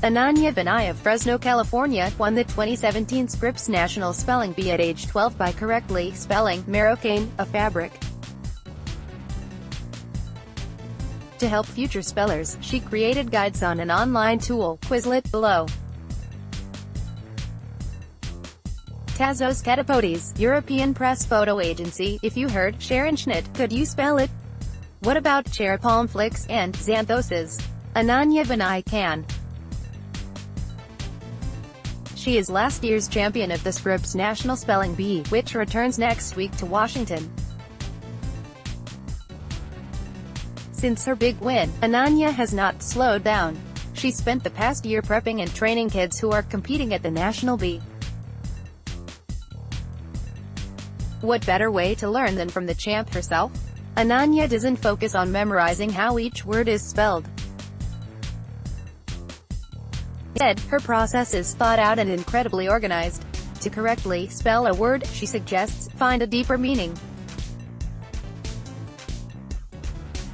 Ananya Vinay of Fresno, California, won the 2017 Scripps National Spelling Bee at age 12 by correctly spelling marocain, a fabric. To help future spellers, she created guides on an online tool, Quizlet, below. Tasos Katopodis, European Pressphoto Agency. If you heard Scherenschnitte, could you spell it? What about cheiropompholyx and xanthosis? Ananya Vinay can. She is last year's champion of the Scripps National Spelling Bee, which returns next week to Washington. Since her big win, Ananya has not slowed down. She spent the past year prepping and training kids who are competing at the National Bee. What better way to learn than from the champ herself? Ananya doesn't focus on memorizing how each word is spelled. Instead, her process is thought out and incredibly organized. To correctly spell a word, she suggests, find a deeper meaning.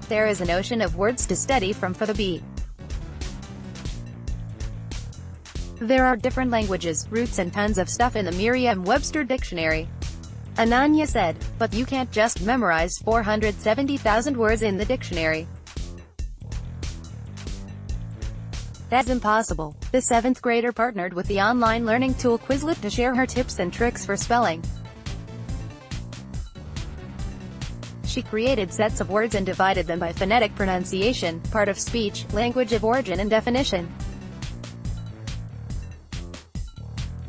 There is an ocean of words to study from for the bee. There are different languages, roots and tons of stuff in the Merriam-Webster dictionary. Ananya said, but you can't just memorize 470,000 words in the dictionary. That's impossible. The 7th grader partnered with the online learning tool Quizlet to share her tips and tricks for spelling. She created sets of words and divided them by phonetic pronunciation, part of speech, language of origin and definition.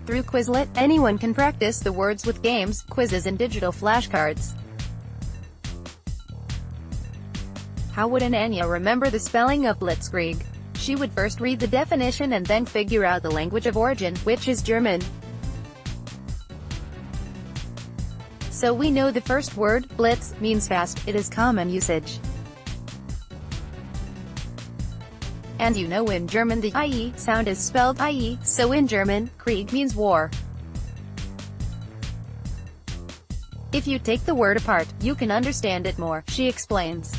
Through Quizlet, anyone can practice the words with games, quizzes and digital flashcards. How would Ananya remember the spelling of blitzkrieg? She would first read the definition and then figure out the language of origin, which is German. So we know the first word, blitz, means fast. It is common usage. And you know in German the IE sound is spelled IE, so in German, Krieg means war. If you take the word apart, you can understand it more, she explains.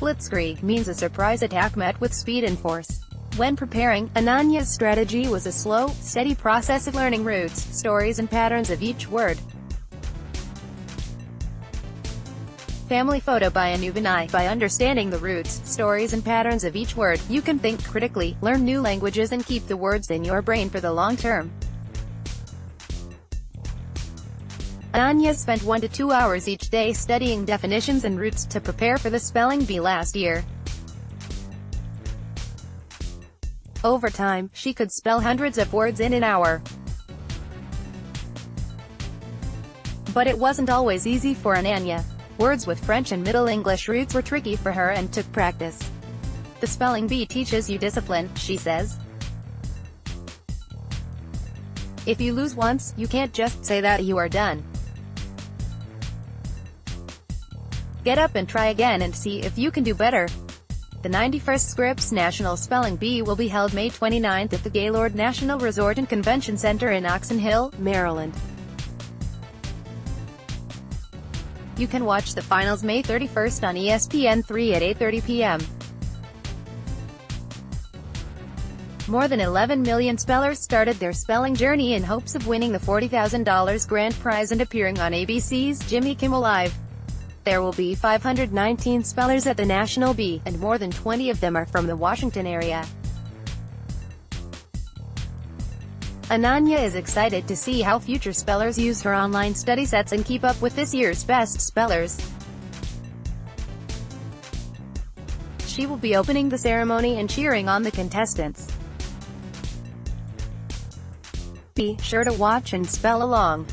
Blitzkrieg means a surprise attack met with speed and force. When preparing, Ananya's strategy was a slow, steady process of learning roots, stories and patterns of each word. Family photo by Ananya Vinay. By understanding the roots, stories and patterns of each word, you can think critically, learn new languages and keep the words in your brain for the long term. Ananya spent 1 to 2 hours each day studying definitions and roots to prepare for the spelling bee last year. Over time, she could spell hundreds of words in an hour. But it wasn't always easy for Ananya. Words with French and Middle English roots were tricky for her and took practice. The spelling bee teaches you discipline, she says. If you lose once, you can't just say that you are done. Get up and try again and see if you can do better. The 91st Scripps National Spelling Bee will be held May 29 at the Gaylord National Resort and Convention Center in Oxon Hill, Maryland. You can watch the finals May 31st on ESPN3 at 8:30 p.m. More than 11 million spellers started their spelling journey in hopes of winning the $40,000 grand prize and appearing on ABC's Jimmy Kimmel Live. There will be 519 spellers at the National Bee, and more than 20 of them are from the Washington area. Ananya is excited to see how future spellers use her online study sets and keep up with this year's best spellers. She will be opening the ceremony and cheering on the contestants. Be sure to watch and spell along.